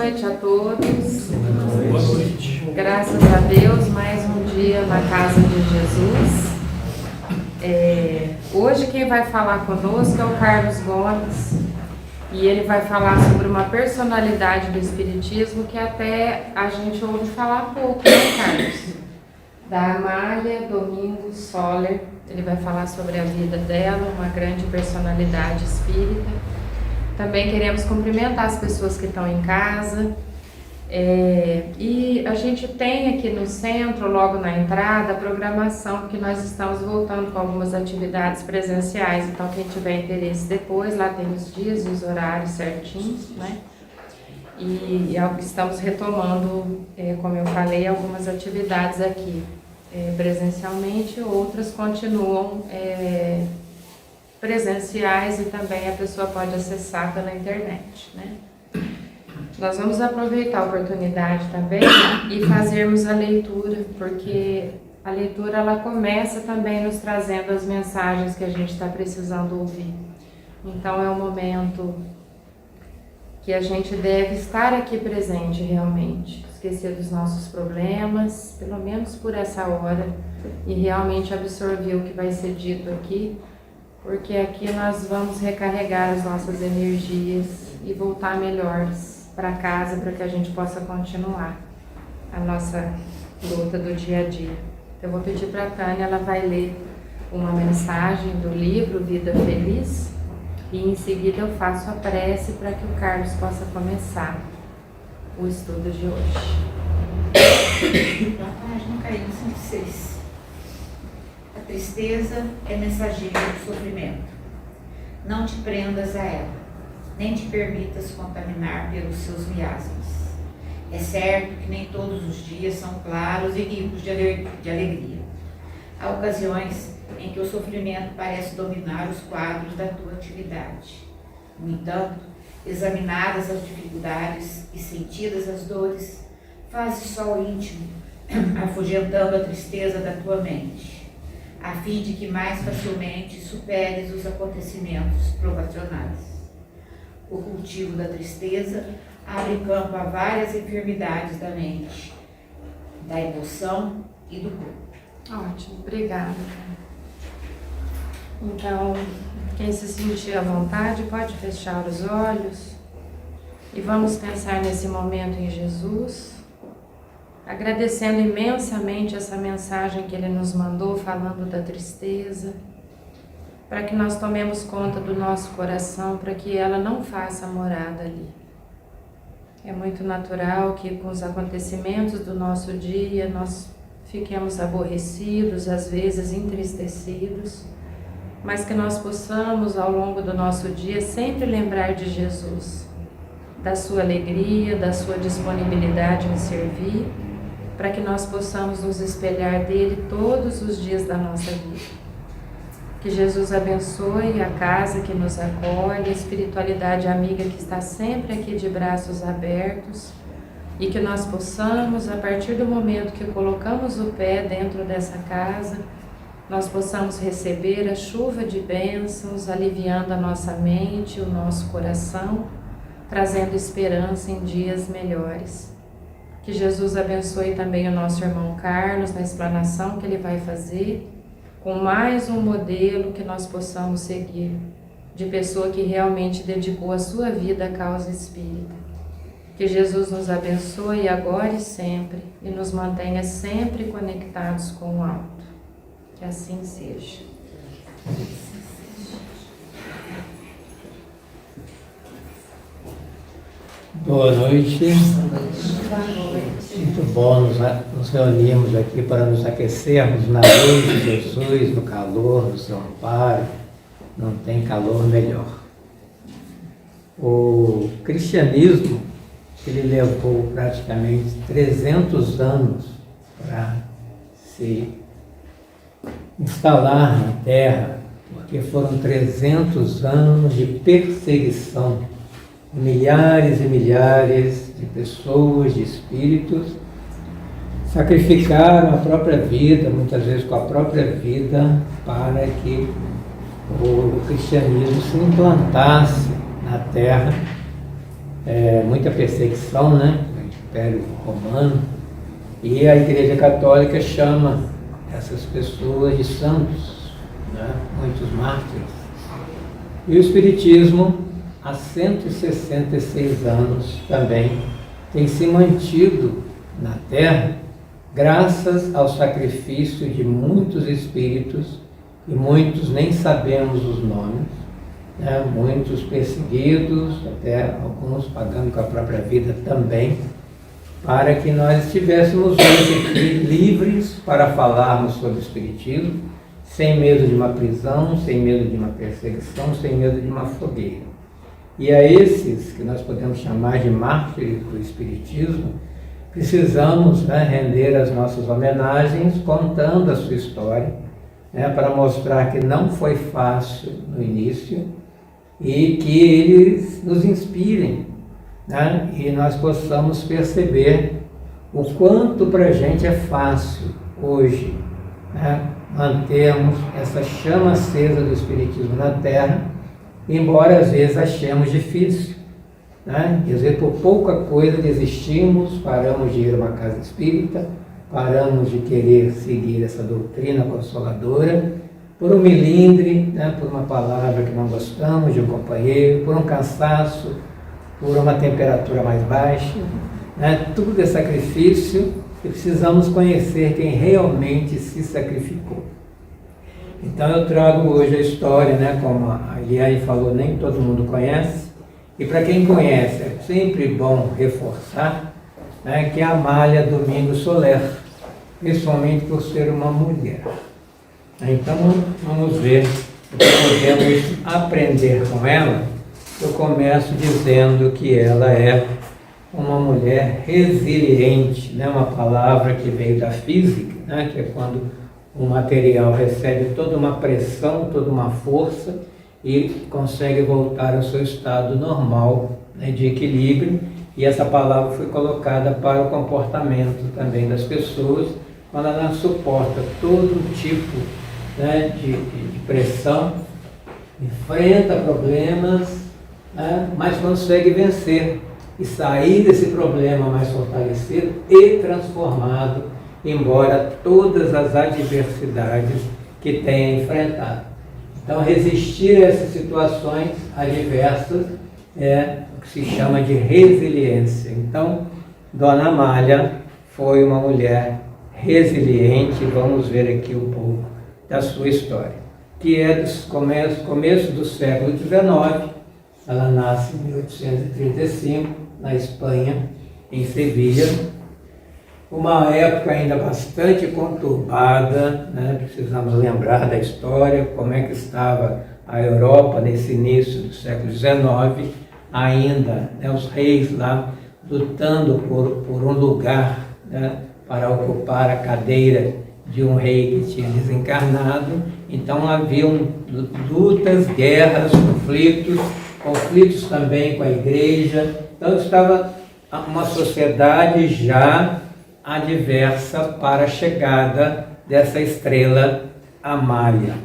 noite a todos. Boa noite. Graças a Deus, mais um dia na casa de Jesus. Hoje quem vai falar conosco é o Carlos Gomes e ele vai falar sobre uma personalidade do Espiritismo que até a gente ouve falar pouco, né, Carlos? Da Amália Domingos Soller. Ele vai falar sobre a vida dela, uma grande personalidade espírita. Também queremos cumprimentar as pessoas que estão em casa. E a gente tem aqui no centro, logo na entrada, a programação, porque nós estamos voltando com algumas atividades presenciais. Então, quem tiver interesse depois, lá tem os dias e os horários certinhos, né? E estamos retomando, como eu falei, algumas atividades aqui presencialmente, outras continuam presenciais e também a pessoa pode acessar pela internet, né? Nós vamos aproveitar a oportunidade também e fazermos a leitura, porque a leitura ela começa também nos trazendo as mensagens que a gente está precisando ouvir. Então é um momento que a gente deve estar aqui presente realmente, esquecer dos nossos problemas, pelo menos por essa hora, e realmente absorver o que vai ser dito aqui, porque aqui nós vamos recarregar as nossas energias e voltar melhores para casa, para que a gente possa continuar a nossa luta do dia a dia. Então, eu vou pedir para a Tânia, ela vai ler uma mensagem do livro Vida Feliz e em seguida eu faço a prece para que o Carlos possa começar o estudo de hoje. Na página Caído 106. A tristeza é mensageira do sofrimento. Não te prendas a ela, nem te permitas contaminar pelos seus miasmas. É certo que nem todos os dias são claros e ricos de alegria. Há ocasiões em que o sofrimento parece dominar os quadros da tua atividade. No entanto, examinadas as dificuldades e sentidas as dores, faze sol íntimo, afugentando a tristeza da tua mente, a fim de que mais facilmente superes os acontecimentos provacionais. O cultivo da tristeza abre campo a várias enfermidades da mente, da emoção e do corpo. Ótimo, obrigada. Então, quem se sentir à vontade pode fechar os olhos e vamos pensar nesse momento em Jesus, agradecendo imensamente essa mensagem que Ele nos mandou falando da tristeza, para que nós tomemos conta do nosso coração, para que ela não faça morada ali. É muito natural que com os acontecimentos do nosso dia nós fiquemos aborrecidos, às vezes entristecidos, mas que nós possamos ao longo do nosso dia sempre lembrar de Jesus, da sua alegria, da sua disponibilidade em servir, para que nós possamos nos espelhar dele todos os dias da nossa vida. Que Jesus abençoe a casa que nos acolhe, a espiritualidade amiga que está sempre aqui de braços abertos e que nós possamos, a partir do momento que colocamos o pé dentro dessa casa, nós possamos receber a chuva de bênçãos, aliviando a nossa mente, o nosso coração, trazendo esperança em dias melhores. Que Jesus abençoe também o nosso irmão Carlos na explanação que ele vai fazer, com mais um modelo que nós possamos seguir, de pessoa que realmente dedicou a sua vida à causa espírita. Que Jesus nos abençoe agora e sempre, e nos mantenha sempre conectados com o alto. Que assim seja. Boa noite. Muito bom nos reunirmos aqui para nos aquecermos na luz de Jesus, no calor, no seu amparo. Não tem calor melhor. O cristianismo, ele levou praticamente 300 anos para se instalar na Terra, porque foram 300 anos de perseguição. Milhares e milhares de pessoas, de espíritos, sacrificaram a própria vida, muitas vezes com a própria vida, para que o cristianismo se implantasse na Terra muita perseguição, né? No Império Romano. E a Igreja Católica chama essas pessoas de santos, né? Muitos mártires. E o Espiritismo, há 166 anos também, tem se mantido na Terra graças ao sacrifício de muitos espíritos, e muitos nem sabemos os nomes, né? Muitos perseguidos, até alguns pagando com a própria vida também, para que nós estivéssemos hoje aqui livres para falarmos sobre o Espiritismo, sem medo de uma prisão, sem medo de uma perseguição, sem medo de uma fogueira. E a esses que nós podemos chamar de mártires do Espiritismo, precisamos, né, render as nossas homenagens contando a sua história, né, para mostrar que não foi fácil no início e que eles nos inspirem, né, e nós possamos perceber o quanto para a gente é fácil hoje, né, mantermos essa chama acesa do Espiritismo na Terra, embora às vezes achemos difícil, né? Às vezes por pouca coisa desistimos, paramos de ir a uma casa espírita, paramos de querer seguir essa doutrina consoladora, por um milindre, né? Por uma palavra que não gostamos de um companheiro, por um cansaço, por uma temperatura mais baixa, né? Tudo é sacrifício e precisamos conhecer quem realmente se sacrificou. Então eu trago hoje a história, né? Como a Eliane falou, nem todo mundo conhece. E para quem conhece, é sempre bom reforçar, né, que é a Amália Domingos Soler, principalmente por ser uma mulher. Então vamos ver o que podemos aprender com ela. Eu começo dizendo que ela é uma mulher resiliente, né, uma palavra que veio da física, né, que é quando o material recebe toda uma pressão, toda uma força, e consegue voltar ao seu estado normal, né, de equilíbrio, e essa palavra foi colocada para o comportamento também das pessoas, quando ela suporta todo tipo, né, de pressão, enfrenta problemas, né, mas consegue vencer e sair desse problema mais fortalecido e transformado, embora todas as adversidades que tenha enfrentado. Então, resistir a essas situações adversas é o que se chama de resiliência. Então, Dona Amália foi uma mulher resiliente. Vamos ver aqui um pouco da sua história, que é do começo do século XIX. Ela nasce em 1835, na Espanha, em Sevilha. Uma época ainda bastante conturbada, né? Precisamos lembrar da história, como é que estava a Europa nesse início do século XIX, ainda, né, os reis lá lutando por um lugar, né, para ocupar a cadeira de um rei que tinha desencarnado. Então haviam lutas, guerras, conflitos também com a igreja. Então estava uma sociedade já adversa para a chegada dessa estrela Amália.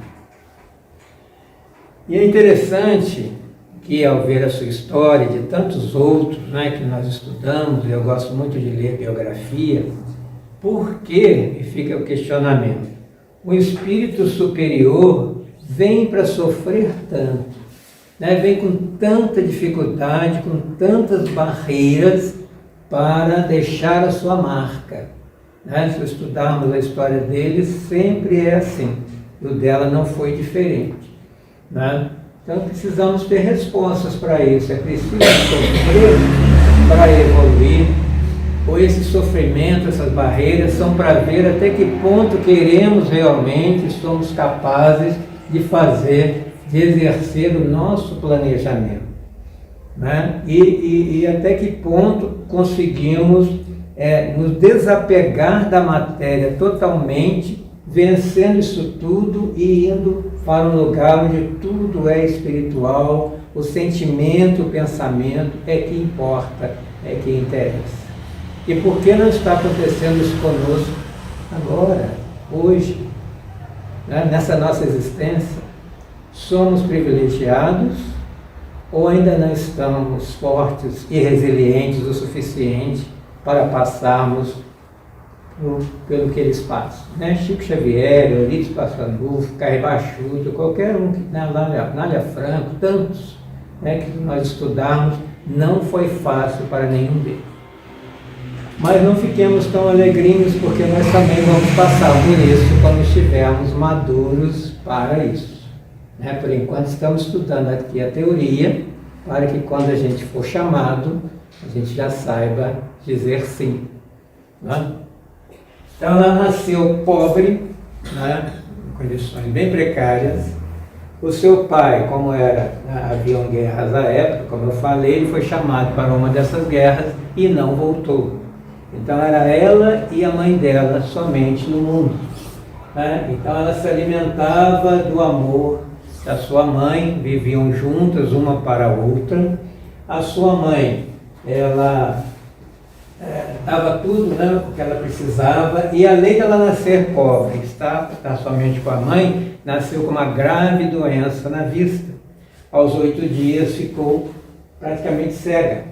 E é interessante que, ao ver a sua história e de tantos outros, né, que nós estudamos, e eu gosto muito de ler biografia, por que, e fica o questionamento, o espírito superior vem para sofrer tanto, né, vem com tanta dificuldade, com tantas barreiras, para deixar a sua marca, né? Se estudarmos a história dele, sempre é assim. E o dela não foi diferente, né? Então precisamos ter respostas para isso. É preciso sofrer para evoluir, ou esse sofrimento, essas barreiras são para ver até que ponto queremos realmente, somos capazes de fazer, de exercer o nosso planejamento, né? E até que ponto conseguimos nos desapegar da matéria totalmente, vencendo isso tudo e indo para um lugar onde tudo é espiritual, o sentimento, o pensamento é que importa, é que interessa. E por que não está acontecendo isso conosco agora, hoje, né? Nessa nossa existência? Somos privilegiados, ou ainda não estamos fortes e resilientes o suficiente para passarmos pelo que eles passam. Né? Chico Xavier, Eurípides Passanufo, Caribachudo, qualquer um, Nália Franco, tantos, né, que nós estudamos, não foi fácil para nenhum deles. Mas não fiquemos tão alegrinhos, porque nós também vamos passar por isso quando estivermos maduros para isso. Né? Por enquanto estamos estudando aqui a teoria, para que quando a gente for chamado, a gente já saiba dizer sim. Né? Então ela nasceu pobre, né? Em condições bem precárias. O seu pai, como era, né, haviam guerras à época, como eu falei, ele foi chamado para uma dessas guerras e não voltou. Então era ela e a mãe dela somente no mundo. Né? Então ela se alimentava do amor da sua mãe, viviam juntas uma para a outra. A sua mãe, ela dava tudo, né, o que ela precisava, e além dela nascer pobre, estar somente com a mãe, nasceu com uma grave doença na vista. Aos 8 dias ficou praticamente cega.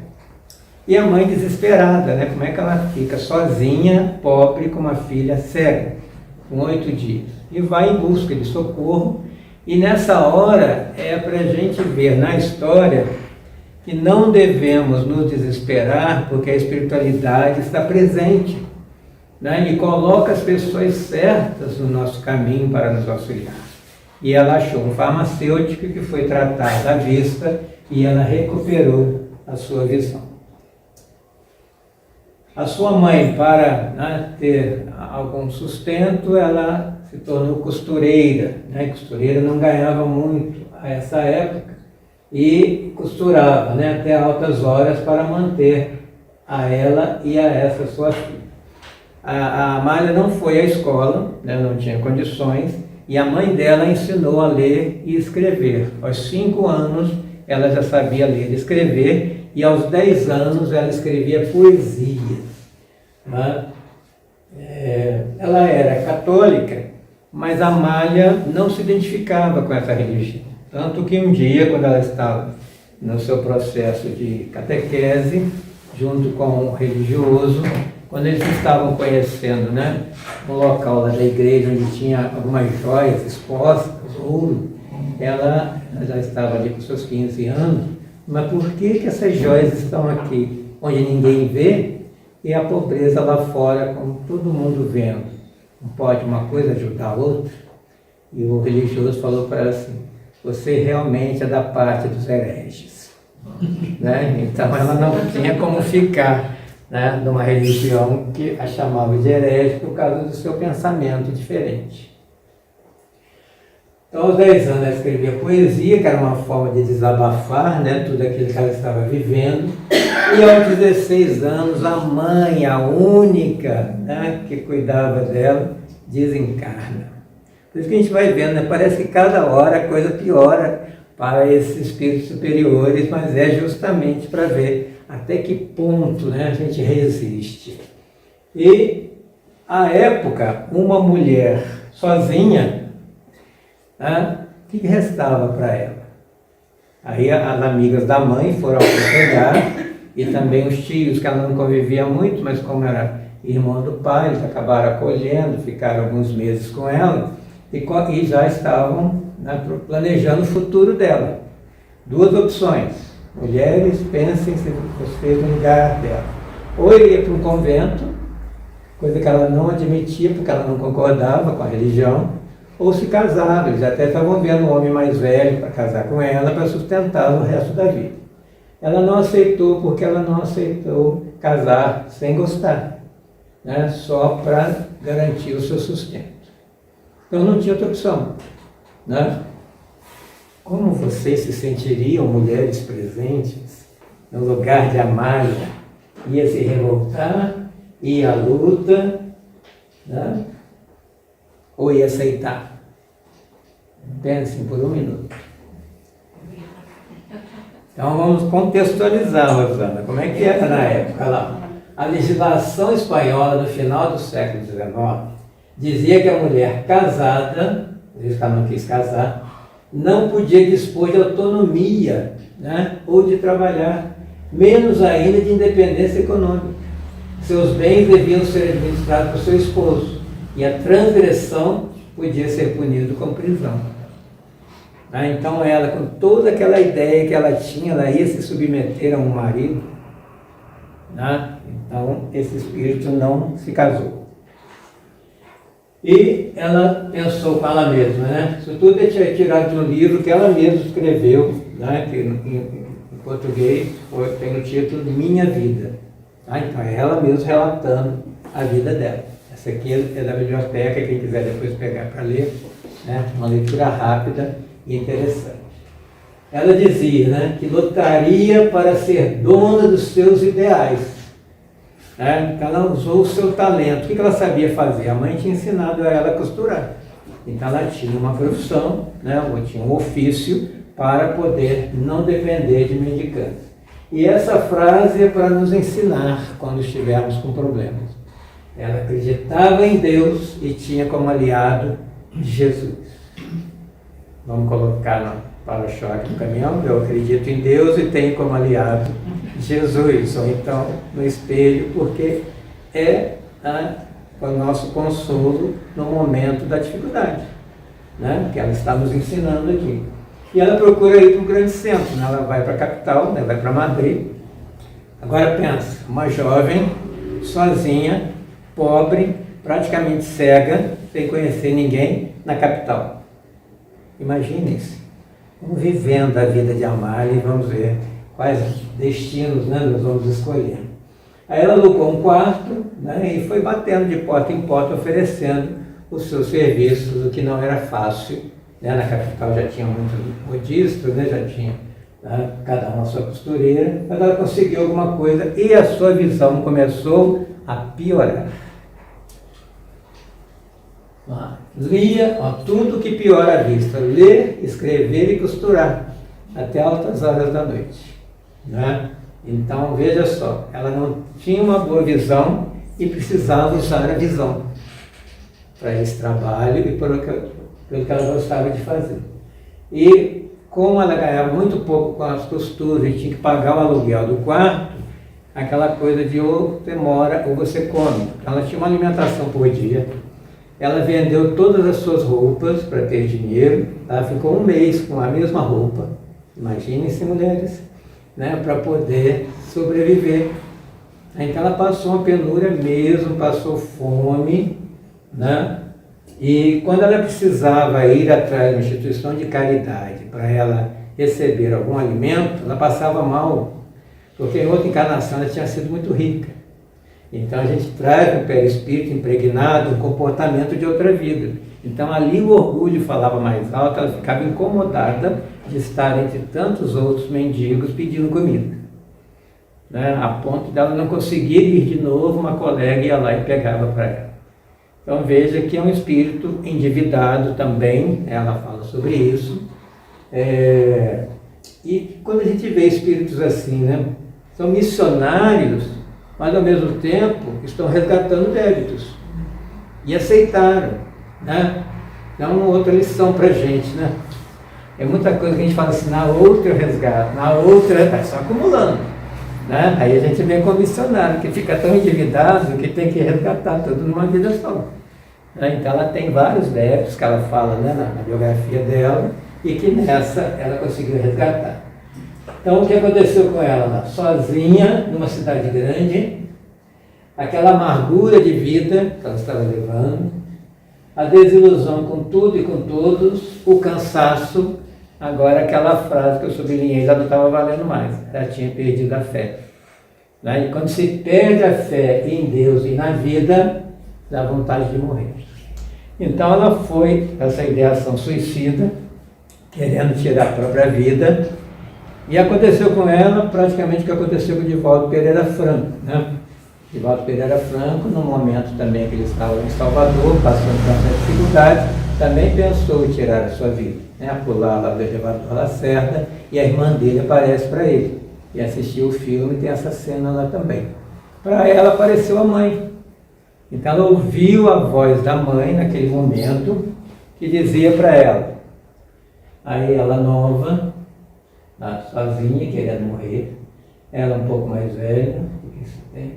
E a mãe desesperada, né? Como é que ela fica sozinha, pobre, com uma filha cega, com 8 dias? E vai em busca de socorro, e nessa hora é para a gente ver na história que não devemos nos desesperar, porque a espiritualidade está presente, né? E coloca as pessoas certas no nosso caminho para nos auxiliar. E ela achou um farmacêutico que foi tratar da vista e ela recuperou a sua visão. A sua mãe, para, né, ter algum sustento, ela se tornou costureira. Né? Costureira não ganhava muito a essa época, e costurava, né, até altas horas para manter a ela e a essa sua filha. A Amália não foi à escola, né, não tinha condições, e a mãe dela ensinou a ler e escrever. Aos 5 anos ela já sabia ler e escrever, e aos 10 anos ela escrevia poesias. Né? Ela era católica, mas a Amália não se identificava com essa religião. Tanto que um dia, quando ela estava no seu processo de catequese, junto com um religioso, quando eles estavam conhecendo, né, um local lá da igreja onde tinha algumas joias expostas, ouro, ela já estava ali com seus 15 anos, mas por que essas joias estão aqui, onde ninguém vê, e a pobreza lá fora, como todo mundo vendo? Não pode uma coisa ajudar a outra? E o religioso falou para ela assim: você realmente é da parte dos hereges. Né? Então ela não tinha como ficar, né, numa religião que a chamava de herege por causa do seu pensamento diferente. Então aos 10 anos ela escrevia poesia, que era uma forma de desabafar, né, tudo aquilo que ela estava vivendo. E aos 16 anos a mãe, a única, né, que cuidava dela, desencarna. Por isso que a gente vai vendo, né? Parece que cada hora a coisa piora para esses espíritos superiores, mas é justamente para ver até que ponto, né, a gente resiste. E, à época, uma mulher sozinha, né, o que restava para ela? Aí as amigas da mãe foram aconselhar, e também os tios, que ela não convivia muito, mas como era irmã do pai, eles acabaram acolhendo, ficaram alguns meses com ela, e já estavam, né, planejando o futuro dela. 2 opções: mulheres, pensem se vocês no lugar dela. Ou iria para um convento, coisa que ela não admitia, porque ela não concordava com a religião, ou se casava. Eles até estavam vendo um homem mais velho para casar com ela, para sustentá-la o resto da vida. Ela não aceitou, porque ela não aceitou casar sem gostar, né, só para garantir o seu sustento. Então não tinha outra opção, né? Como vocês se sentiriam, mulheres presentes, no lugar de Amália? Ia se revoltar, ia à luta, né? Ou ia aceitar? Pensem por um minuto. Então vamos contextualizar, Rosana, como é que era na época lá. A legislação espanhola no final do século XIX dizia que a mulher casada, por isso que ela não quis casar, não podia dispor de autonomia, né, ou de trabalhar, menos ainda de independência econômica. Seus bens deviam ser administrados por seu esposo, e a transgressão podia ser punida com prisão. Então ela, com toda aquela ideia que ela tinha, ela ia se submeter a um marido, né? Então esse espírito não se casou. E ela pensou com ela mesma, né? Isso tudo é tirado de um livro que ela mesma escreveu, né? Que em português tem o título Minha Vida. Então é ela mesma relatando a vida dela. Essa aqui é da biblioteca, quem quiser depois pegar para ler, né? Uma leitura rápida e interessante. Ela dizia, né, que lutaria para ser dona dos seus ideais. Então ela usou o seu talento. O que ela sabia fazer? A mãe tinha ensinado a ela a costurar. Então ela tinha uma profissão, né, ou tinha um ofício para poder não depender de mendicância. E essa frase é para nos ensinar quando estivermos com problemas. Ela acreditava em Deus e tinha como aliado Jesus. Vamos colocar no para-choque do caminhão. Eu acredito em Deus e tenho como aliado Jesus. Ou então no espelho, porque é o nosso consolo no momento da dificuldade, né? Que ela está nos ensinando aqui. E ela procura ir para o grande centro, né? Ela vai para a capital, né? Vai para Madrid. Agora pensa, uma jovem, sozinha, pobre, praticamente cega, sem conhecer ninguém, na capital. Imaginem-se, vamos vivendo a vida de Amália e vamos ver quais destinos, né, nós vamos escolher. Aí ela alugou um quarto, né, e foi batendo de porta em porta, oferecendo os seus serviços, o que não era fácil, né? Na capital já tinha muitos modistas, né, já tinha, né, cada uma a sua costureira, mas ela conseguiu alguma coisa e a sua visão começou a piorar. Lia tudo que piora a vista, ler, escrever e costurar, até altas horas da noite, né? Então veja só, ela não tinha uma boa visão e precisava usar a visão para esse trabalho e pelo que ela gostava de fazer. E como ela ganhava muito pouco com as costuras e tinha que pagar o aluguel do quarto, aquela coisa de ou você mora ou você come. Ela tinha uma alimentação por dia. Ela vendeu todas as suas roupas para ter dinheiro. Ela ficou um mês com a mesma roupa. Imaginem-se, mulheres, né, para poder sobreviver. Então ela passou uma penúria mesmo, passou fome, né? E quando ela precisava ir atrás de uma instituição de caridade para ela receber algum alimento, ela passava mal, porque em outra encarnação ela tinha sido muito rica. Então a gente traz no perispírito impregnado um comportamento de outra vida. Então ali o orgulho falava mais alto, ela ficava incomodada de estar entre tantos outros mendigos pedindo comida, né? A ponto dela não conseguir ir de novo, uma colega ia lá e pegava para ela. Então veja que é um espírito endividado também, ela fala sobre isso. E quando a gente vê espíritos assim, né, são missionários, mas ao mesmo tempo estão resgatando débitos. E aceitaram, né? Dá uma outra lição para a gente, né? É muita coisa que a gente fala assim, na outra eu resgato, na outra está só acumulando, né? Aí a gente vem como missionário, que fica tão endividado que tem que resgatar tudo numa vida só. Então ela tem vários débitos que ela fala, né, na biografia dela, e que nessa ela conseguiu resgatar. Então o que aconteceu com ela lá? Sozinha, numa cidade grande, aquela amargura de vida que ela estava levando, a desilusão com tudo e com todos, o cansaço, agora aquela frase que eu sublinhei já não estava valendo mais, ela tinha perdido a fé. E quando se perde a fé em Deus e na vida, dá vontade de morrer. Então ela foi, essa ideação suicida, querendo tirar a própria vida, e aconteceu com ela praticamente o que aconteceu com o Divaldo Pereira Franco, né? Divaldo Pereira Franco, no momento também que ele estava em Salvador, passando por essa dificuldade, também pensou em tirar a sua vida, né? Pular lá do elevador Lacerda, e a irmã dele aparece para ele. E assistiu o filme, tem essa cena lá também. Para ela apareceu a mãe. Então ela ouviu a voz da mãe naquele momento, que dizia para ela: Aí ela nova, sozinha, querendo morrer. Ela um pouco mais velha, o que você tem?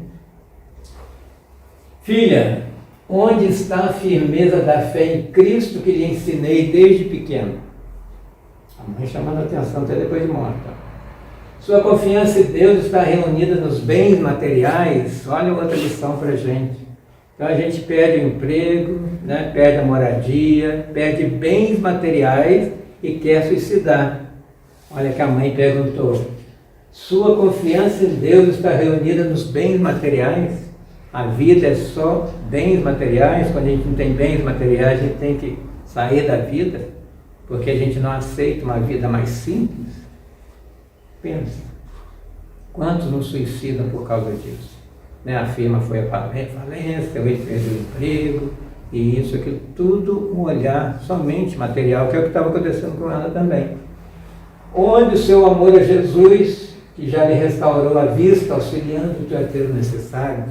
Filha, onde está a firmeza da fé em Cristo que lhe ensinei desde pequeno? A mãe chamando a atenção até depois de morta. Sua confiança em Deus está reunida nos bens materiais. Olha outra lição para a gente. Então a gente perde o emprego, né? Perde a moradia, perde bens materiais e quer suicidar. Olha que a mãe perguntou. Sua confiança em Deus está reunida nos bens materiais? A vida é só bens materiais? Quando a gente não tem bens materiais, a gente tem que sair da vida, porque a gente não aceita uma vida mais simples? Pensa. Quantos não suicidam por causa disso? Né? A firma foi a falência, ele perdeu o emprego, e isso, aquilo, tudo um olhar somente material, que é o que estava acontecendo com ela também. Onde o seu amor a Jesus, que já lhe restaurou a vista, auxiliando-te a ter o necessário.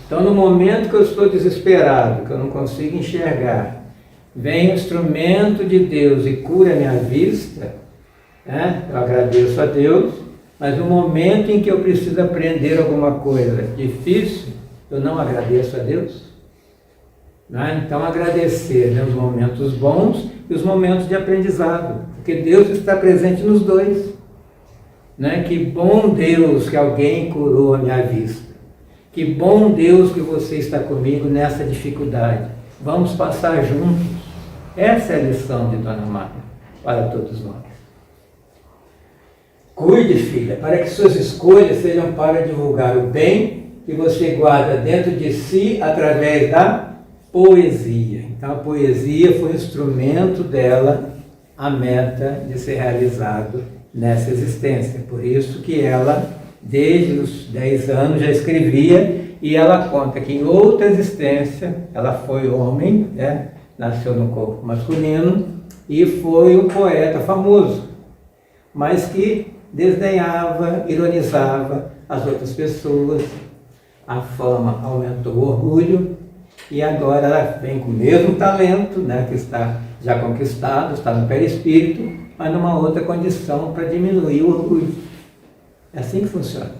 Então, no momento que eu estou desesperado, que eu não consigo enxergar, vem o instrumento de Deus e cura a minha vista, né? Eu agradeço a Deus, mas no momento em que eu preciso aprender alguma coisa difícil, eu não agradeço a Deus. Né? Então, agradecer, né, os momentos bons e os momentos de aprendizado, porque Deus está presente nos dois. Né? Que bom Deus que alguém curou a minha vista. Que bom Deus que você está comigo nessa dificuldade. Vamos passar juntos. Essa é a lição de Dona Marta para todos nós. Cuide, filha, para que suas escolhas sejam para divulgar o bem que você guarda dentro de si através da poesia. Então a poesia foi o instrumento dela, a meta de ser realizado nessa existência. Por isso que ela, desde os 10 anos, já escrevia, e ela conta que em outra existência ela foi homem, né? Nasceu no corpo masculino e foi um poeta famoso, mas que desdenhava, ironizava as outras pessoas. A fama aumentou o orgulho e agora ela vem com o mesmo talento, né, que está já conquistado, está no perispírito, mas numa outra condição para diminuir o orgulho. É assim que funciona.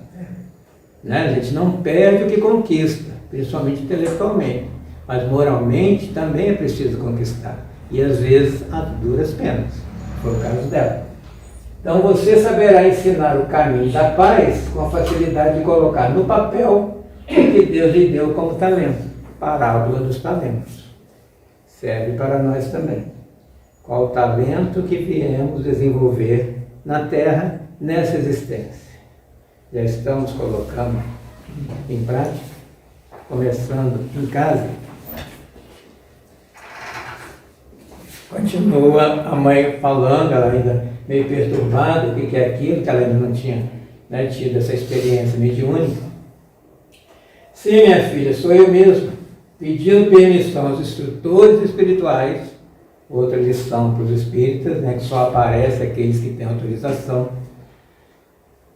Né? A gente não perde o que conquista, principalmente intelectualmente, mas moralmente também é preciso conquistar. E às vezes a duras penas. Foi o caso dela. Então você saberá ensinar o caminho da paz com a facilidade de colocar no papel o que Deus lhe deu como talento. Parábola dos talentos. Serve para nós também. Qual o talento que viemos desenvolver na Terra nessa existência? Já estamos colocando em prática, começando em casa. Continua a mãe falando, ela ainda meio perturbada, o que é aquilo, que ela ainda não tinha, né, tido essa experiência mediúnica. Sim, minha filha, sou eu mesmo, pedindo permissão aos instrutores espirituais, outra lição para os espíritas, né, que só aparece aqueles que têm autorização,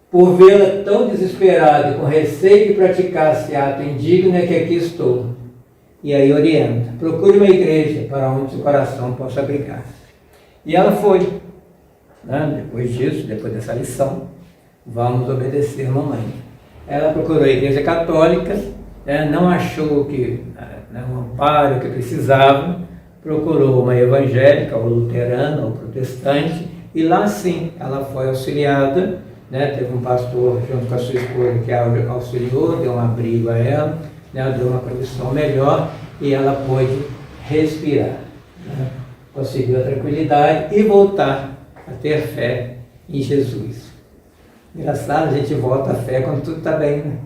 por vê-la tão desesperada e com receio de praticar esse ato indigno, é que aqui estou. E aí orienta, procure uma igreja para onde seu coração possa abrigar. E ela foi. Né? Depois disso, depois dessa lição, vamos obedecer mamãe. Ela procurou a igreja católica, né? Não achou que, né, um amparo que precisava, procurou uma evangélica, ou luterana, ou protestante, e lá sim, ela foi auxiliada, né? Teve um pastor junto com a sua esposa que a auxiliou, deu um abrigo a ela, né? Deu uma condição melhor e ela pôde respirar, né? Conseguiu a tranquilidade e voltar a ter fé em Jesus. Engraçado, a gente volta a fé quando tudo está bem, né?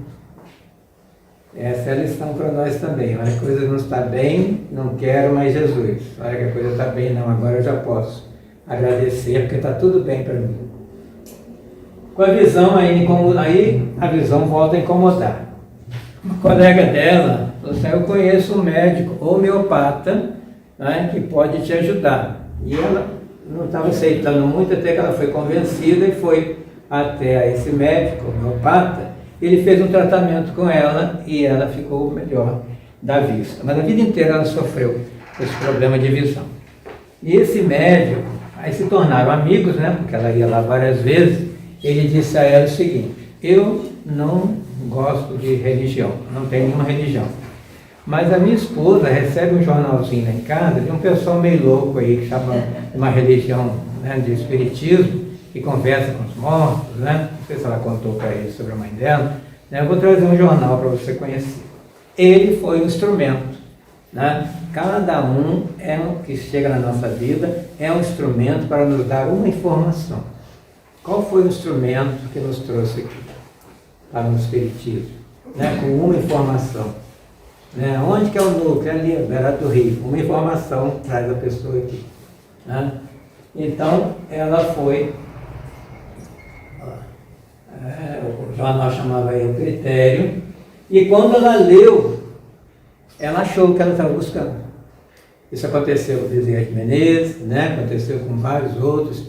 Essa é a lição para nós também. Olha, a coisa não está bem, não quero mais Jesus. Olha que a coisa está bem, não, agora eu já posso agradecer porque está tudo bem para mim. Com a visão aí a visão volta a incomodar. Uma colega dela falou assim, eu conheço um médico homeopata, né, que pode te ajudar. E ela não estava aceitando muito, até que ela foi convencida e foi até esse médico homeopata. Ele fez um tratamento com ela e ela ficou melhor da vista. Mas a vida inteira ela sofreu esse problema de visão. E esse médico, Aí se tornaram amigos, né? Porque ela ia lá várias vezes. Ele disse a ela o seguinte: eu não gosto de religião, não tenho nenhuma religião. Mas a minha esposa recebe um jornalzinho lá em casa de um pessoal meio louco aí, que chama uma religião, né, de espiritismo, que conversa com os mortos, né? Não sei se ela contou para ele sobre a mãe dela. Né? Eu vou trazer um jornal para você conhecer. Ele foi um instrumento, né? Cada um que chega na nossa vida é um instrumento para nos dar uma informação. Qual foi o instrumento que nos trouxe aqui para o espiritismo? Né? Com uma informação. Né? Onde que é o núcleo? Ali, Beira do Rio. Uma informação traz a pessoa aqui. Né? Então, ela foi... o jornal chamava aí o Critério. E quando ela leu, ela achou o que ela estava buscando. Isso aconteceu com Bezerra de Menezes, né? Aconteceu com vários outros,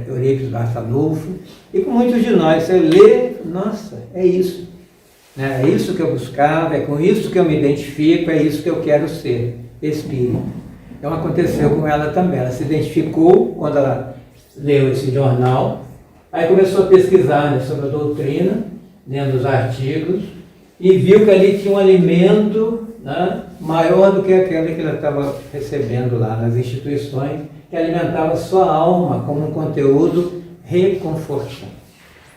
Eurípides Barçanufo, e com muitos de nós. Você lê, nossa, é isso. Né? É isso que eu buscava, é com isso que eu me identifico, é isso que eu quero ser, espírito. Então aconteceu com ela também. Ela se identificou quando ela leu esse jornal, aí começou a pesquisar, né, sobre a doutrina, lendo os artigos, e viu que ali tinha um alimento, né, maior do que aquele que ela estava recebendo lá nas instituições, que alimentava sua alma como um conteúdo reconfortante.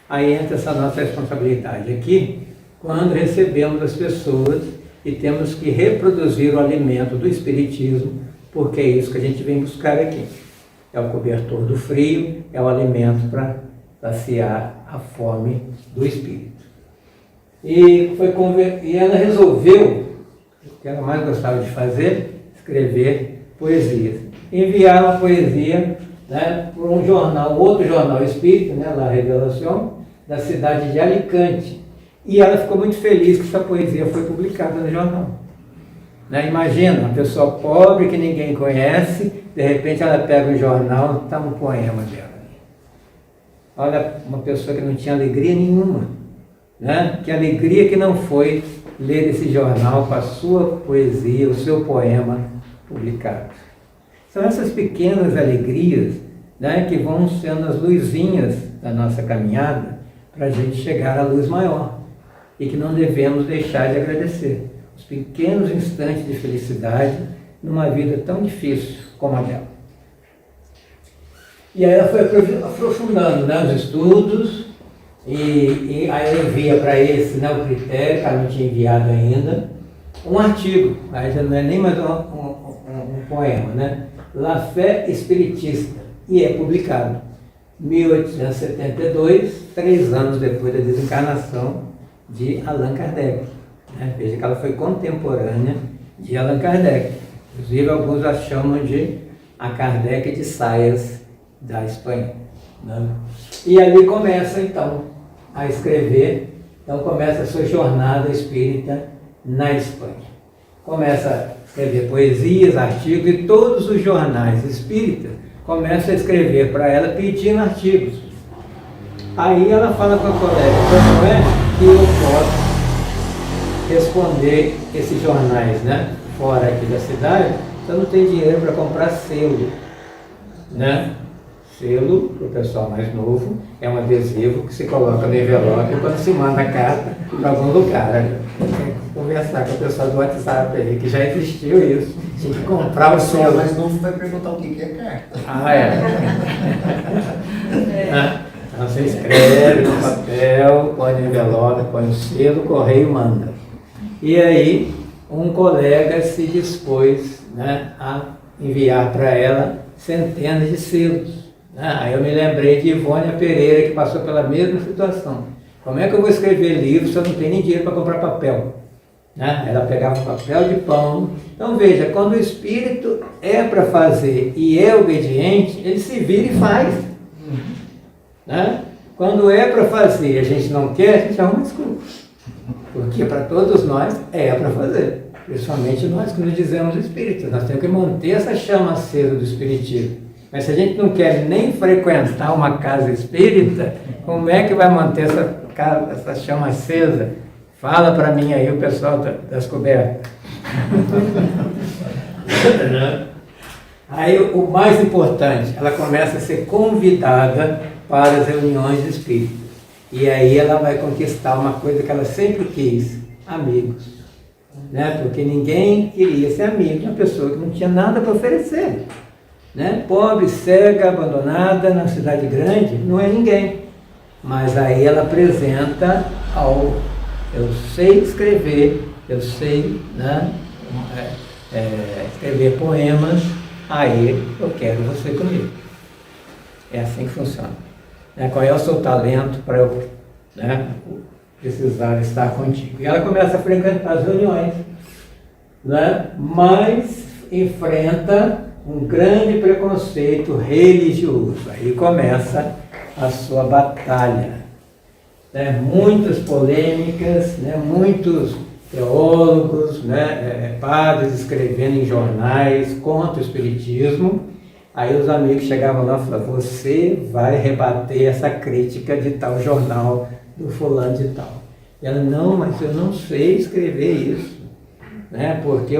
Aí entra essa nossa responsabilidade aqui, quando recebemos as pessoas e temos que reproduzir o alimento do Espiritismo, porque é isso que a gente vem buscar aqui. É o cobertor do frio, é o alimento para saciar a fome do Espírito. E ela resolveu, o que ela mais gostava de fazer, escrever poesias. Enviar uma poesia, né, por um jornal, outro jornal espírita, né, La Revelação, da cidade de Alicante. E ela ficou muito feliz que essa poesia foi publicada no jornal. Né? Imagina, uma pessoa pobre que ninguém conhece, de repente ela pega o jornal e está um poema dela. Olha, uma pessoa que não tinha alegria nenhuma. Né? Que alegria que não foi ler esse jornal com a sua poesia, o seu poema publicado. São essas pequenas alegrias, né, que vão sendo as luzinhas da nossa caminhada para a gente chegar à luz maior. E que não devemos deixar de agradecer. Os pequenos instantes de felicidade numa vida tão difícil como a dela. E aí ela foi aprofundando, né, os estudos, e aí ela envia para esse, né, o Critério, que ela não tinha enviado ainda, um artigo, aí já não é nem mais um poema, né? La Fé Espiritista, e é publicado em 1872, 3 anos depois da desencarnação de Allan Kardec. Né? Veja que ela foi contemporânea de Allan Kardec. Inclusive, alguns a chamam de a Kardec de Saias, da Espanha. Né? E ali começa, então, a escrever. Então, começa a sua jornada espírita na Espanha. Começa a escrever poesias, artigos, e todos os jornais espíritas começam a escrever para ela pedindo artigos. Aí ela fala com a colega: como é que eu posso responder esses jornais, né, fora aqui da cidade, eu não tenho dinheiro para comprar selo, né? Selo, para o pessoal mais novo, é um adesivo que se coloca no envelope quando se manda a carta para algum lugar. Né? Tem que conversar com o pessoal do WhatsApp aí, que já existiu isso. Tinha que comprar o selo. O mais novo vai perguntar o que é carta. Ah, é. Então você escreve no papel, põe no envelope, põe o selo, o correio manda. E aí um colega se dispôs, né, a enviar para ela centenas de selos. Aí eu me lembrei de Ivônia Pereira, que passou pela mesma situação. Como é que eu vou escrever livro se eu não tenho nem dinheiro para comprar papel? Ela pegava papel de pão. Então veja, quando o espírito é para fazer e é obediente, ele se vira e faz. Quando é para fazer e a gente não quer, a gente arruma desculpa. Porque para todos nós é para fazer. Principalmente nós que nos dizemos espíritos. Nós temos que manter essa chama acesa do espiritismo. Mas se a gente não quer nem frequentar uma casa espírita, como é que vai manter essa chama acesa? Fala para mim aí, o pessoal das cobertas. Aí o mais importante, ela começa a ser convidada para as reuniões espíritas. E aí ela vai conquistar uma coisa que ela sempre quis, amigos. Né? Porque ninguém queria ser amigo de uma pessoa que não tinha nada para oferecer. Né? Pobre, cega, abandonada, na cidade grande, não é ninguém. Mas aí ela apresenta eu sei escrever, eu sei, né, escrever poemas, aí eu quero você comigo. É assim que funciona. Qual é o seu talento para eu, né, precisar estar contigo? E ela começa a frequentar as reuniões, né, mas enfrenta um grande preconceito religioso. Aí começa a sua batalha. Muitas polêmicas, muitos teólogos, padres escrevendo em jornais contra o espiritismo. Aí os amigos chegavam lá e falavam: você vai rebater essa crítica de tal jornal do fulano de tal. E ela: não, mas eu não sei escrever isso, porque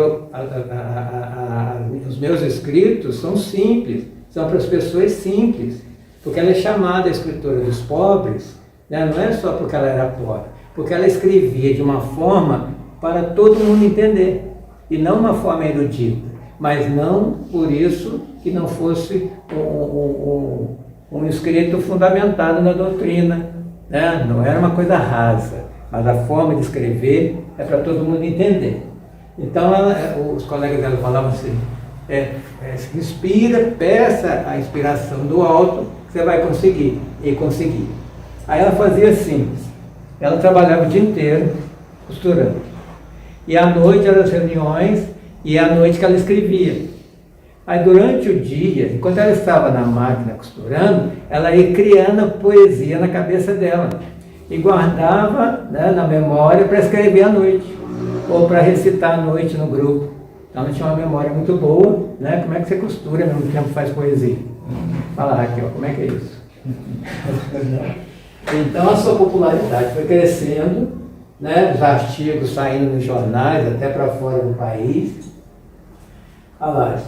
os meus escritos são simples, são para as pessoas simples, porque ela é chamada a escritora dos pobres. Não é só porque ela era pobre, porque ela escrevia de uma forma para todo mundo entender, e não uma forma erudita, mas não por isso que não fosse um escrito fundamentado na doutrina, não era uma coisa rasa, mas a forma de escrever é para todo mundo entender. Então os colegas dela falavam assim: se inspira, peça a inspiração do alto, que você vai conseguir, e conseguir. Aí ela fazia assim, ela trabalhava o dia inteiro costurando. E à noite eram as reuniões, e à noite que ela escrevia. Aí durante o dia, enquanto ela estava na máquina costurando, ela ia criando a poesia na cabeça dela. E guardava, na memória para escrever à noite, ou para recitar à noite no grupo. Então ela tinha uma memória muito boa, Como é que você costura e ao mesmo tempo faz poesia? Fala, Raquel, como é que é isso? Então a sua popularidade foi crescendo, os artigos saindo nos jornais, até para fora do país. Olha lá,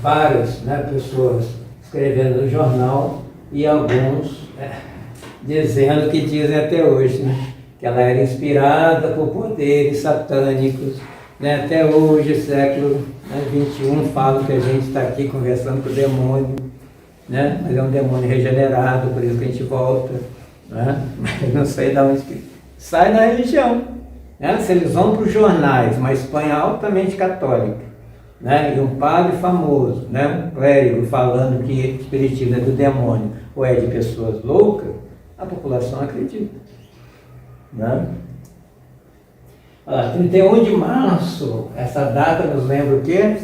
várias pessoas escrevendo no jornal e alguns dizendo que dizem até hoje, que ela era inspirada por poderes satânicos. Até hoje, século XXI, falam que a gente está aqui conversando com o demônio, mas é um demônio regenerado, por isso que a gente volta. Mas não sei de onde sai da religião. Se eles vão para os jornais, uma Espanha altamente católica, e um padre famoso, um clérigo falando que o espiritismo é do demônio ou é de pessoas loucas, a população acredita. Olha lá, 31 de março, essa data nos lembra o quê?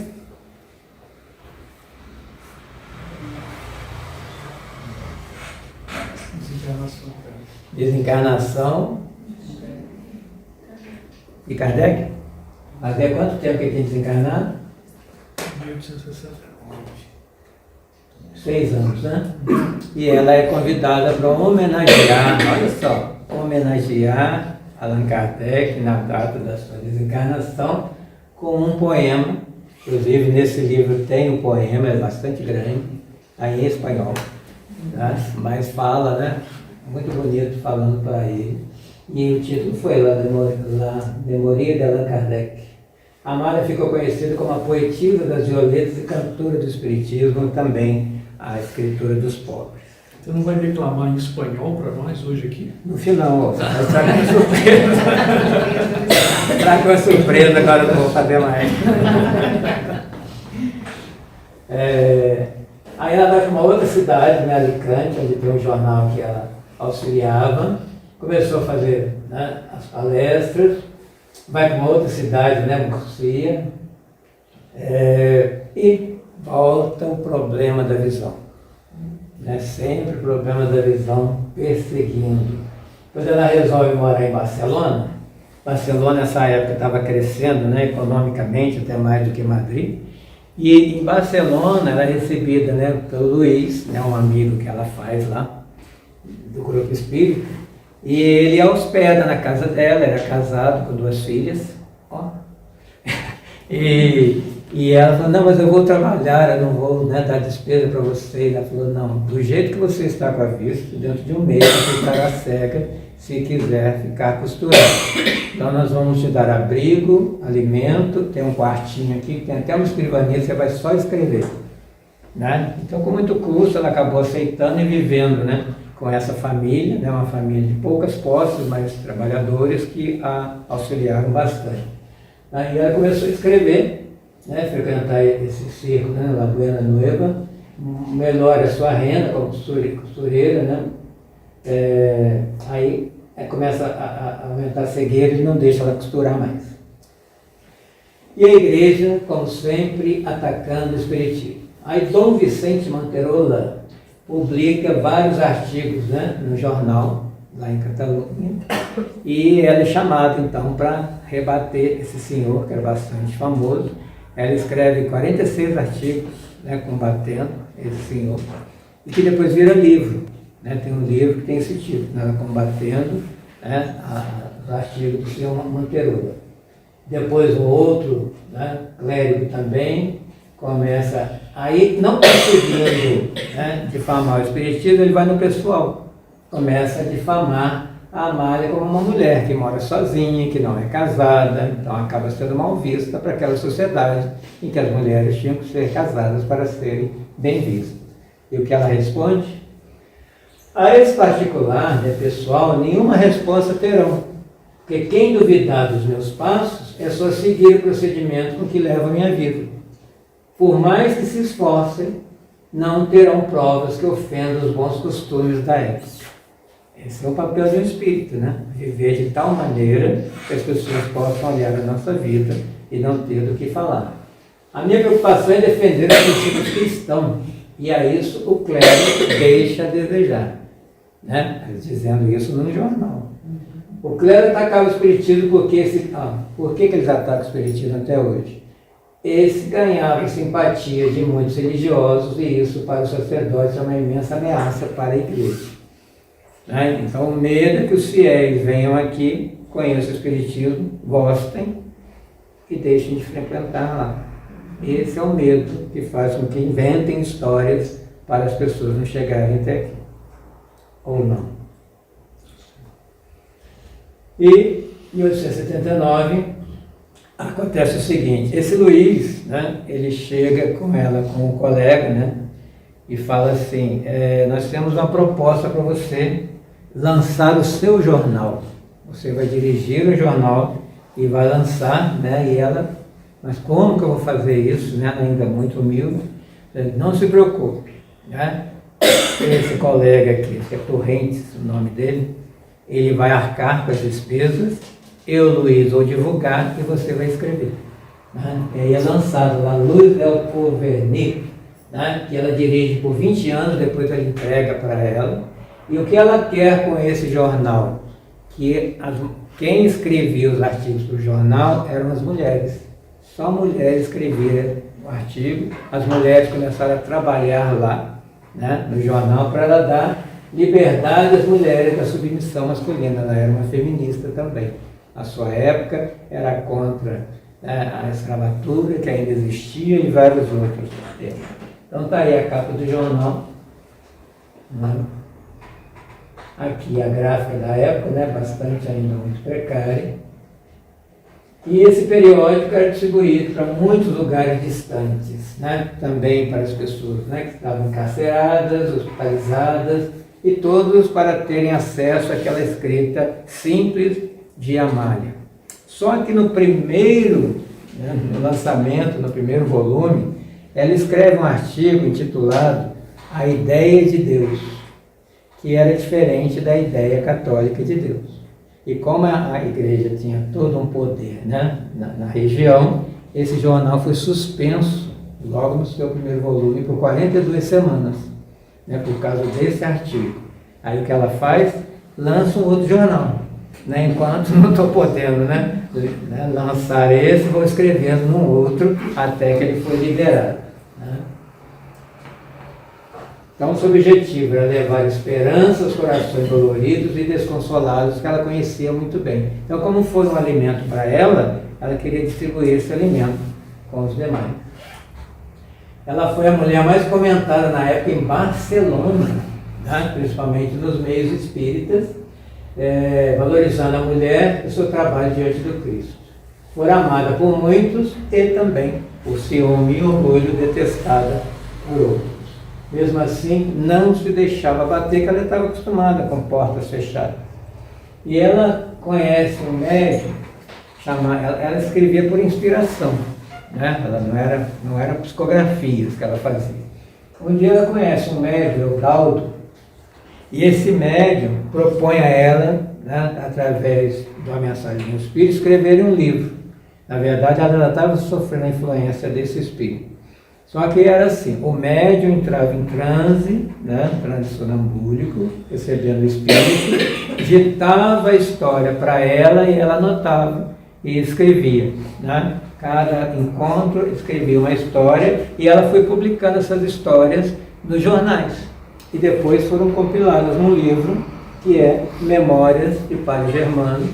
Desencarnação de Kardec? Havia quanto tempo que ele tinha desencarnado? 1869. 6 anos, E ela é convidada para homenagear, olha só, homenagear Allan Kardec na data da sua desencarnação com um poema. Inclusive nesse livro tem um poema, é bastante grande, está em espanhol, mas fala, muito bonito, falando para ele. E o título foi La Memoria de Allan Kardec. Amália ficou conhecida como a poetisa das violetas e cantora do espiritismo, também a escritora dos pobres. Você não vai declamar em espanhol para nós hoje aqui? No final, vai trazer uma surpresa. Traga uma surpresa, agora eu não vou fazer mais. Aí ela vai para uma outra cidade, Alicante, onde tem um jornal que ela auxiliava, começou a fazer as palestras, vai para uma outra cidade, Murcia, e volta o problema da visão. Sempre o problema da visão perseguindo. Quando ela resolve morar em Barcelona, nessa época estava crescendo, economicamente, até mais do que Madrid, e em Barcelona ela é recebida, pelo Luiz, um amigo que ela faz lá, do grupo espírita, e ele a hospeda na casa dela, era casado com 2 filhas, e E ela falou, não, mas eu vou trabalhar, eu não vou, né, dar despesa para você. E ela falou, não, do jeito que você está com a vista, dentro de um mês você estará cega se quiser ficar costurando. Então nós vamos te dar abrigo, alimento, tem um quartinho aqui, tem até uma escrivaninha, você vai só escrever. Né? Então com muito custo ela acabou aceitando e vivendo, né, com essa família, né, uma família de poucas posses, mas trabalhadores que a auxiliaram bastante. Aí ela começou a escrever, né, frequentar esse círculo, né, La Buena Nueva, melhora a sua renda como costureira, né, aí começa a aumentar a cegueira e não deixa ela costurar mais. E a igreja, como sempre, atacando o espiritismo. Aí Dom Vicente Manterola publica vários artigos, né, no jornal, lá em Catalunha, e ela é chamada então para rebater esse senhor, que era bastante famoso. Ela escreve 46 artigos, né, combatendo esse senhor, e que depois vira livro. Né, tem um livro que tem esse título, né, combatendo, né, os artigos do senhor Manterola. Depois o outro, né, clérigo também, começa, aí não conseguindo, né, difamar o espiritismo, ele vai no pessoal, começa a difamar a Amália como uma mulher que mora sozinha, que não é casada, então acaba sendo mal vista para aquela sociedade em que as mulheres tinham que ser casadas para serem bem vistas. E o que ela responde? A esse particular, né, pessoal, nenhuma resposta terão, porque quem duvidar dos meus passos é só seguir o procedimento com que levo a minha vida. Por mais que se esforcem, não terão provas que ofendam os bons costumes da época. Esse é o papel de um espírito, né? Viver de tal maneira que as pessoas possam olhar a nossa vida e não ter do que falar. A minha preocupação é defender os princípios cristãos, e a isso o clero deixa a desejar. Né? Dizendo isso num jornal. O clero atacava o espiritismo porque por que eles atacam o espiritismo até hoje? Esse ganhava simpatia de muitos religiosos, e isso para os sacerdotes é uma imensa ameaça para a igreja. Né? Então o medo é que os fiéis venham aqui, conheçam o espiritismo, gostem e deixem de frequentar lá. Esse é o medo que faz com que inventem histórias para as pessoas não chegarem até aqui. Ou não. E em 1879 acontece o seguinte, esse Luiz, né, ele chega com ela, com o colega, né, e fala assim, nós temos uma proposta para você lançar o seu jornal. Você vai dirigir o jornal e vai lançar, né, e ela, mas como que eu vou fazer isso, né, ainda muito humilde? Não se preocupe, né? Esse colega aqui, que é Torrentes, o nome dele, ele vai arcar com as despesas, eu, Luiz, vou divulgar e você vai escrever. Né? E aí é lançado lá, Luz del Porvenir, né? Que ela dirige por 20 anos, depois ela entrega para ela. E o que ela quer com esse jornal? Que quem escrevia os artigos para o jornal eram as mulheres. Só mulheres escreviam o artigo, as mulheres começaram a trabalhar lá, né, no jornal, para ela dar liberdade às mulheres da submissão masculina. Ela era uma feminista também. A sua época era contra, né, a escravatura, que ainda existia, e vários outros temas. Então está aí a capa do jornal. Né? Aqui a gráfica da época, né, bastante ainda muito precária. E esse periódico era distribuído para muitos lugares distantes, né? Também para as pessoas, né, que estavam encarceradas, hospitalizadas, e todos para terem acesso àquela escrita simples de Amália. Só que no primeiro, né, no lançamento, no primeiro volume, ela escreve um artigo intitulado A Ideia de Deus, que era diferente da ideia católica de Deus. E como a igreja tinha todo um poder, né, na região, esse jornal foi suspenso logo no seu primeiro volume por 42 semanas, né, por causa desse artigo. Aí o que ela faz? Lança um outro jornal. Né, enquanto não estou podendo, né, lançar esse, vou escrevendo num outro até que ele foi liberado. Né. Então, o seu objetivo era levar esperança aos corações doloridos e desconsolados, que ela conhecia muito bem. Então, como foi um alimento para ela, ela queria distribuir esse alimento, com os demais. Ela foi a mulher mais comentada na época em Barcelona, né? Principalmente nos meios espíritas, valorizando a mulher e o seu trabalho diante do Cristo. Foi amada por muitos e também, por ciúme e orgulho, detestada por outros. Mesmo assim, não se deixava bater, que ela estava acostumada com portas fechadas. E ela conhece um médium, ela escrevia por inspiração, né? Ela não era psicografias que ela fazia. Um dia ela conhece um médium, Eudaldo, e esse médium propõe a ela, né, através de uma mensagem do espírito, escrever um livro. Na verdade, ela estava sofrendo a influência desse espírito. Só que era assim, o médium entrava em transe, né, transe sonambúlico, recebendo o espírito, ditava a história para ela e ela anotava e escrevia, né? Cada encontro escrevia uma história e ela foi publicando essas histórias nos jornais. E depois foram compiladas num livro que é Memórias de Padre Germano,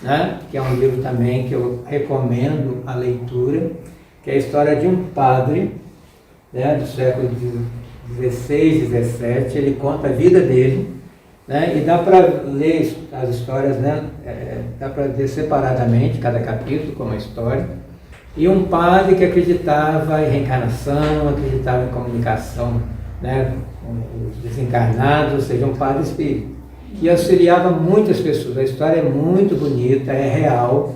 né? Que é um livro também que eu recomendo a leitura, que é a história de um padre, né, do século XVI, XVII. Ele conta a vida dele, né? E dá para ler as histórias, né? Dá para ler separadamente cada capítulo com uma história. E um padre que acreditava em reencarnação, acreditava em comunicação, né, com os desencarnados, ou seja, um padre espírita. E auxiliava muitas pessoas. A história é muito bonita, é real,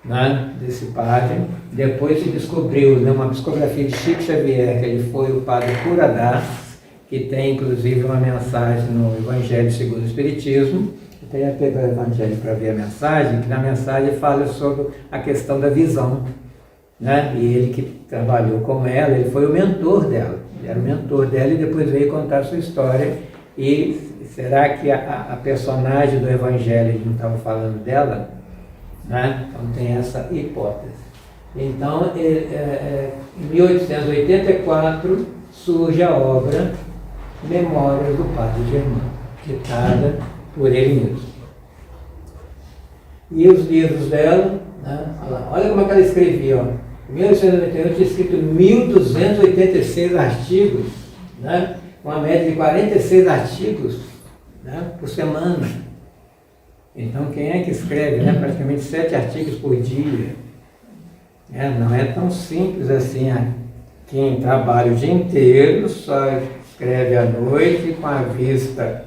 né, desse padre. Depois se descobriu, né, uma psicografia de Chico Xavier, que ele foi o padre Curadá, que tem inclusive uma mensagem no Evangelho segundo o Espiritismo. Eu tenho que pegar o Evangelho para ver a mensagem, que na mensagem fala sobre a questão da visão, né? E ele que trabalhou com ela, ele foi o mentor dela. Ele era o mentor dela e depois veio contar a sua história. E será que a personagem do Evangelho, ele não estava falando dela? Né? Então tem essa hipótese. Então, em 1884, surge a obra Memórias do Padre Germano, ditada por ele mesmo. E os livros dela, né? Olha como é que ela escrevia. Ó. Em 1891 tinha escrito 1.286 artigos, né? Uma média de 46 artigos, né, por semana. Então, quem é que escreve, né, praticamente 7 artigos por dia? Não é tão simples assim. Quem trabalha o dia inteiro só escreve à noite com a vista,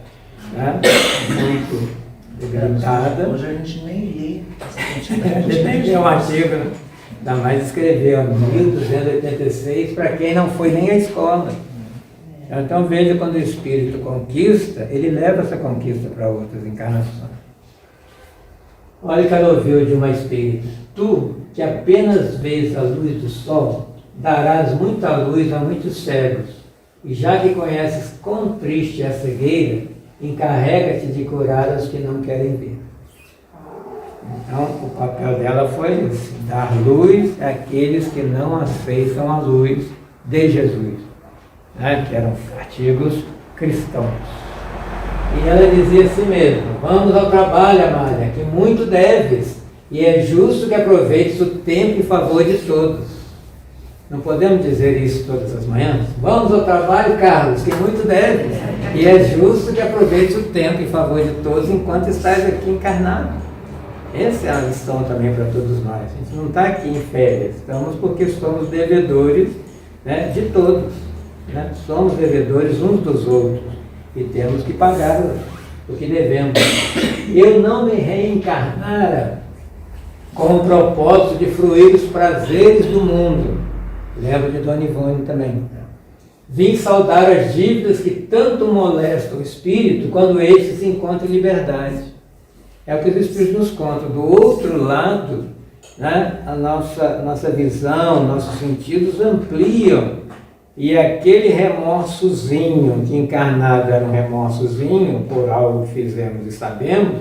né, muito debilitada. Hoje a gente nem lê essa A gente nem lê um artigo, né? Ainda mais escrever 1.286 para quem não foi nem à escola. Então veja, quando o espírito conquista, ele leva essa conquista para outras encarnações. Olha que ela ouviu de uma espírita: tu, que apenas vês a luz do sol, darás muita luz a muitos cegos, e já que conheces quão triste é a cegueira, encarrega-te de curar os que não querem ver. Então, o papel dela foi esse: dar luz àqueles que não aceitam a luz de Jesus, né? Que eram artigos cristãos. E ela dizia assim mesmo: vamos ao trabalho, amada, que muito deves, e é justo que aproveites o tempo em favor de todos. Não podemos dizer isso todas as manhãs? Vamos ao trabalho, Carlos, que muito deves, e é justo que aproveites o tempo em favor de todos enquanto estás aqui encarnado. Essa é a lição também para todos nós. A gente não está aqui em férias, estamos porque somos devedores, né, de todos, né? Somos devedores uns dos outros e temos que pagar o que devemos. Eu não me reencarnara com o propósito de fruir os prazeres do mundo. Lembro de Dona Ivone também. Vim saldar as dívidas que tanto molestam o espírito quando este se encontra em liberdade. É o que os espíritos nos contam. Do outro lado, né, a nossa visão, nossos sentidos ampliam. E aquele remorsozinho, que encarnado era um remorsozinho, por algo que fizemos e sabemos,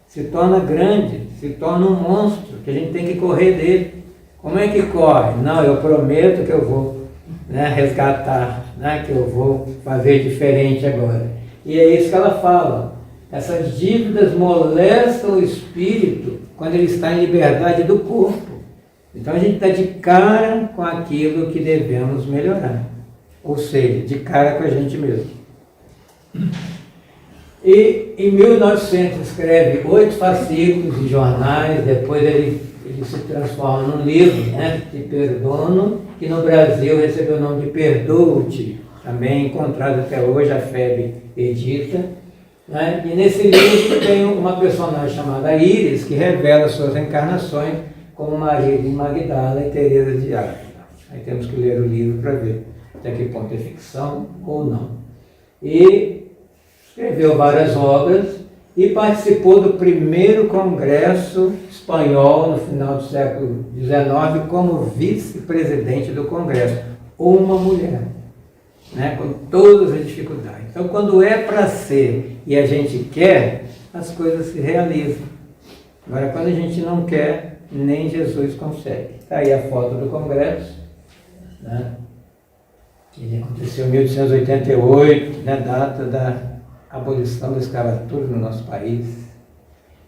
se torna grande, se torna um monstro, que a gente tem que correr dele. Como é que corre? Não, eu prometo que eu vou, né, resgatar, né, que eu vou fazer diferente agora. E é isso que ela fala. Essas dívidas molestam o espírito quando ele está em liberdade do corpo. Então a gente está de cara com aquilo que devemos melhorar, ou seja, de cara com a gente mesmo. E em 1900 escreve 8 fascículos de jornais, depois ele se transforma num livro, né, Te Perdono, que no Brasil recebeu o nome de Perdoa-te, também encontrado até hoje, a FEB edita. Né? E nesse livro tem uma personagem chamada Íris, que revela suas encarnações como Maria de Magdala e Teresa de Ávila. Aí temos que ler o livro para ver até que ponto é ficção ou não. E escreveu várias obras e participou do primeiro congresso espanhol no final do século XIX como vice-presidente do congresso. Uma mulher, né, com todas as dificuldades. Então, quando é para ser e a gente quer, as coisas se realizam. Agora, quando a gente não quer, nem Jesus consegue. Está aí a foto do congresso, né? Ele aconteceu em 1888, né, data da abolição da escravatura no nosso país.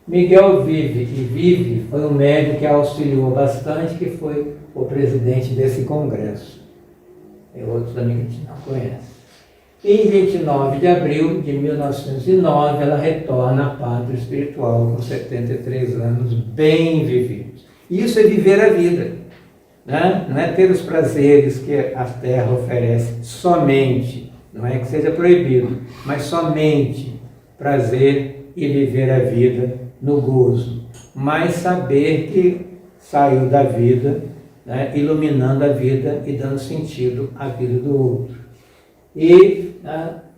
Miguel Vive foi um médico que auxiliou bastante, que foi o presidente desse congresso. E outros também que a gente não conhece. Em 29 de abril de 1909, ela retorna à pátria espiritual com 73 anos bem vividos. Isso é viver a vida, né? Não é ter os prazeres que a terra oferece somente, não é que seja proibido, mas somente prazer e viver a vida no gozo, mas saber que saiu da vida, né, iluminando a vida e dando sentido à vida do outro. E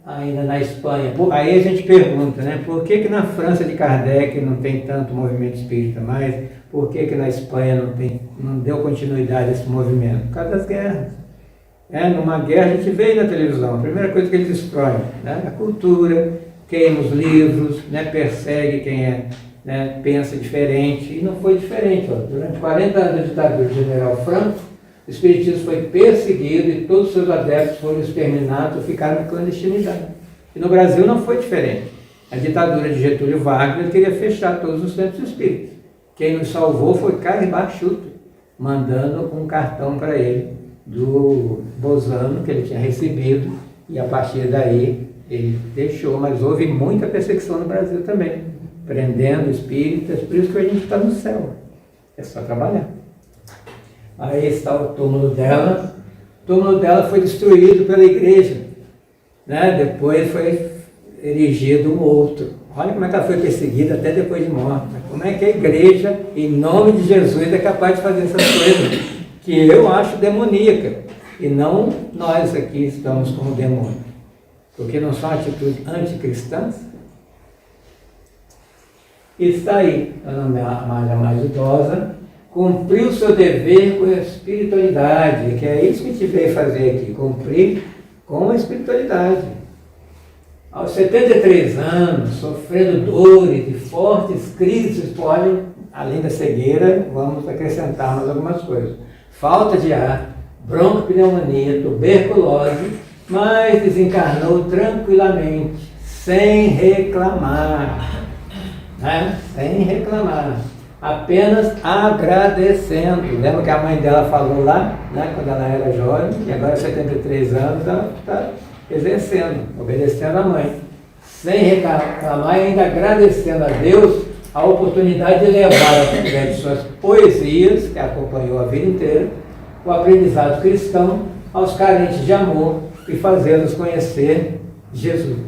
ainda na Espanha, aí a gente pergunta, né, por que na França de Kardec não tem tanto movimento espírita mais? Por que na Espanha não deu continuidade a esse movimento? Por causa das guerras. Numa guerra a gente vê na televisão, a primeira coisa que eles destroem, né, a cultura, queima os livros, né, persegue quem pensa diferente, e não foi diferente. Durante 40 anos da ditadura do general Franco, o espiritismo foi perseguido e todos os seus adeptos foram exterminados ou ficaram em clandestinidade. E no Brasil não foi diferente. A ditadura de Getúlio Vargas queria fechar todos os centros espíritas. Quem nos salvou foi Carlos Bachuto, mandando um cartão para ele do Bozano, que ele tinha recebido, e a partir daí ele deixou, mas houve muita perseguição no Brasil também, prendendo espíritas, por isso que a gente está no céu, é só trabalhar. Aí está o túmulo dela. O túmulo dela foi destruído pela igreja, né? Depois foi erigido um outro. Olha como é que ela foi perseguida até depois de morta. Como é que a igreja, em nome de Jesus, é capaz de fazer essas coisas que eu acho demoníaca, e não nós aqui estamos como demônio, porque não são atitudes anticristãs. E está aí, a mais idosa, cumpriu seu dever com a espiritualidade, que é isso que te veio fazer aqui, cumprir com a espiritualidade. Aos 73 anos, sofrendo dores e fortes crises, olha, além da cegueira, vamos acrescentar mais algumas coisas. Falta de ar, broncopneumonia, tuberculose, mas desencarnou tranquilamente, sem reclamar, né? Sem reclamar. Apenas agradecendo. Lembra que a mãe dela falou lá, né, quando ela era jovem, e agora 73 anos ela está exercendo, obedecendo a mãe. Sem reclamar e ainda agradecendo a Deus a oportunidade de levar através de suas poesias, que acompanhou a vida inteira, o aprendizado cristão aos carentes de amor e fazê-los conhecer Jesus.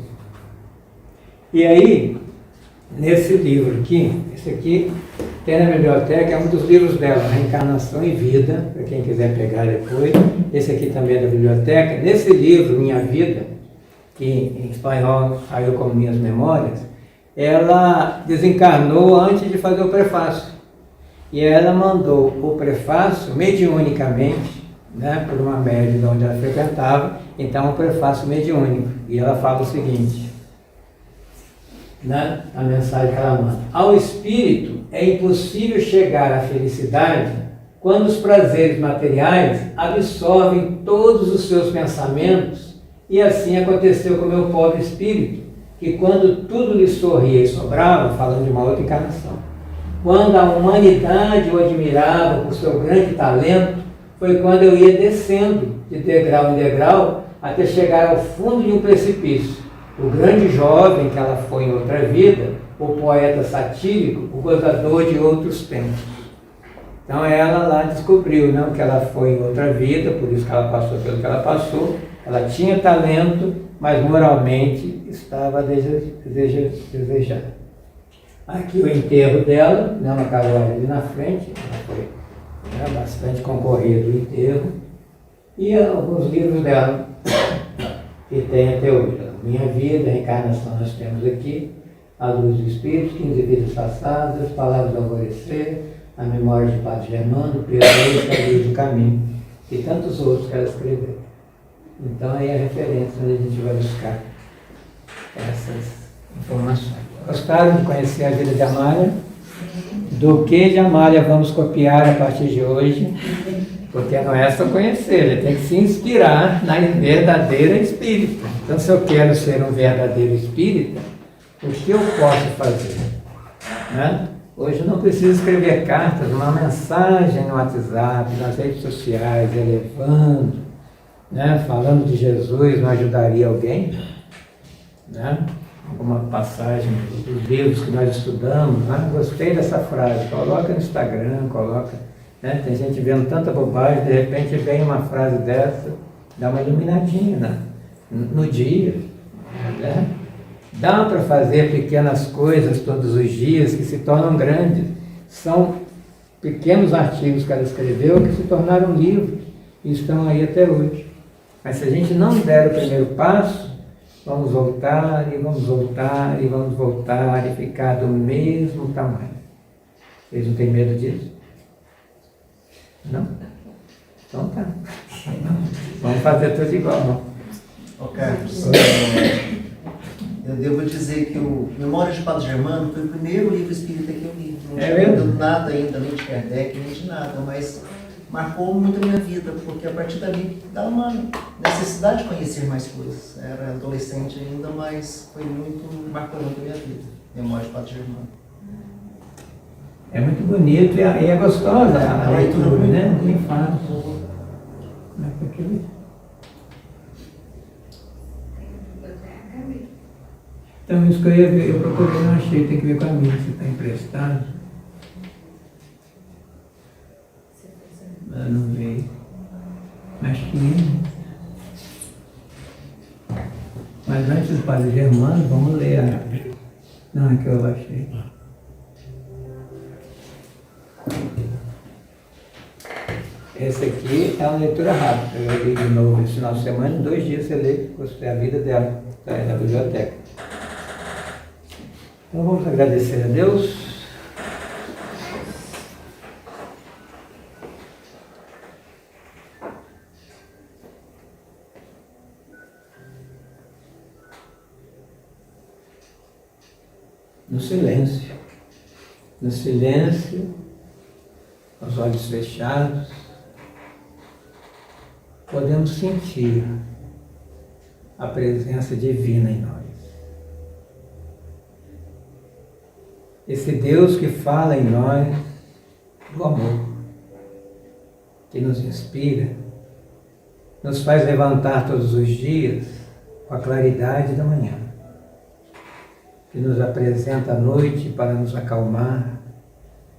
E aí, nesse livro aqui, esse aqui tem na biblioteca, é um dos livros dela, Reencarnação e Vida, para quem quiser pegar depois. Esse aqui também é da biblioteca. Nesse livro, Minha Vida, que em espanhol saiu como Minhas Memórias, ela desencarnou antes de fazer o prefácio. E ela mandou o prefácio mediunicamente, né, por uma médium onde ela frequentava, então o prefácio mediúnico. E ela fala o seguinte, né, a mensagem que ela manda: ao espírito é impossível chegar à felicidade quando os prazeres materiais absorvem todos os seus pensamentos, e assim aconteceu com o meu pobre espírito, que quando tudo lhe sorria e sobrava, falando de uma outra encarnação, quando a humanidade o admirava por seu grande talento, foi quando eu ia descendo de degrau em degrau até chegar ao fundo de um precipício. O grande jovem que ela foi em outra vida, o poeta satírico, o gozador de outros tempos. Então ela lá descobriu, né, que ela foi em outra vida, por isso que ela passou pelo que ela passou. Ela tinha talento, mas moralmente estava desejando. Aqui o enterro dela, né, uma carruagem ali na frente, foi, né, bastante concorrido o enterro, e alguns livros dela, que tem até hoje. Minha Vida, a Reencarnação nós temos aqui, A Luz do Espírito, 15 Vidas Passadas, Palavras do Alvorecer, A Memória de Padre Germano, Pedro, A Luz do Caminho, e tantos outros que ela escreveu. Então aí é a referência onde a gente vai buscar essas informações. Gostaram de conhecer a vida de Amália? Do que de Amália vamos copiar a partir de hoje? Porque não é só conhecer, ele tem que se inspirar na verdadeira espírita. Então, se eu quero ser um verdadeiro espírita, o que eu posso fazer? Né? Hoje eu não preciso escrever cartas, uma mensagem no WhatsApp, nas redes sociais, elevando, né? Falando de Jesus, não ajudaria alguém? Né? Alguma passagem dos livros que nós estudamos, né? Gostei dessa frase, coloca no Instagram, coloca, né? Tem gente vendo tanta bobagem, de repente vem uma frase dessa, dá uma iluminadinha, né? No dia, né? Dá para fazer pequenas coisas todos os dias que se tornam grandes. São pequenos artigos que ela escreveu que se tornaram livros e estão aí até hoje. Mas se a gente não der o primeiro passo, vamos voltar e vamos voltar e vamos voltar e ficar do mesmo tamanho. Vocês não têm medo disso? Não? Então tá. Vamos fazer tudo igual, não? Ô Carlos, eu devo dizer que o Memórias de Padre Germano foi o primeiro livro espírita que eu li. Não tinha lido nada ainda, nem de Kardec, nem de nada, mas marcou muito a minha vida, porque a partir dali dá uma necessidade de conhecer mais coisas. Era adolescente ainda, mas marcou muito a minha vida. Memórias de Padre Germano. É muito bonito e é gostosa a leitura, né? Nem fácil. Mas porque... Então, isso que eu ia ver, eu procurei, não achei, tem que ver com a minha, se está emprestado. Não veio. Mas que... Mas antes do Padre Germano, vamos ler a... Não, é que eu achei. Esse aqui é uma leitura rápida. Eu li de novo esse final de semana, em 2 dias você lê, gostei a vida dela, está aí na biblioteca. Então vamos agradecer a Deus. No silêncio, com os olhos fechados, podemos sentir a presença divina em nós. Esse Deus que fala em nós do amor, que nos inspira, nos faz levantar todos os dias com a claridade da manhã, que nos apresenta a noite para nos acalmar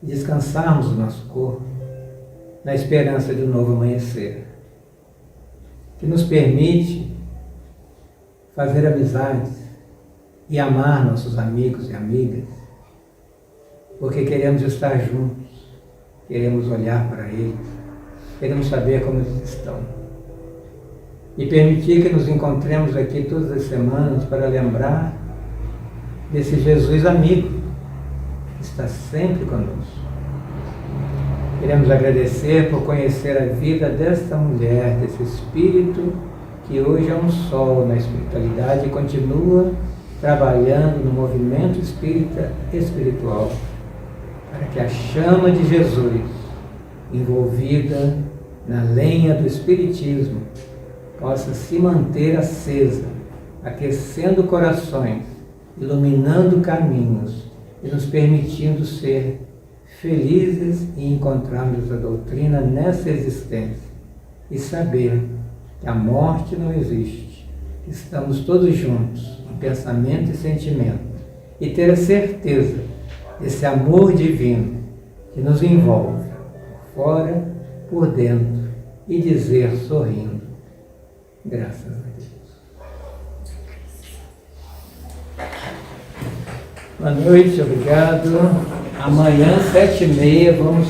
e descansarmos o nosso corpo na esperança de um novo amanhecer, que nos permite fazer amizades e amar nossos amigos e amigas, porque queremos estar juntos, queremos olhar para eles, queremos saber como eles estão. E permitir que nos encontremos aqui todas as semanas para lembrar desse Jesus amigo que está sempre conosco. Queremos agradecer por conhecer a vida desta mulher, desse espírito que hoje é um sol na espiritualidade e continua trabalhando no movimento espírita espiritual, para que a chama de Jesus, envolvida na lenha do Espiritismo, possa se manter acesa, aquecendo corações, iluminando caminhos e nos permitindo ser felizes em encontrarmos a doutrina nessa existência e saber que a morte não existe, que estamos todos juntos, em pensamento e sentimento, e ter a certeza desse amor divino que nos envolve, por fora, por dentro, e dizer sorrindo, graças a Deus. Boa noite, obrigado. Amanhã, 7h30, vamos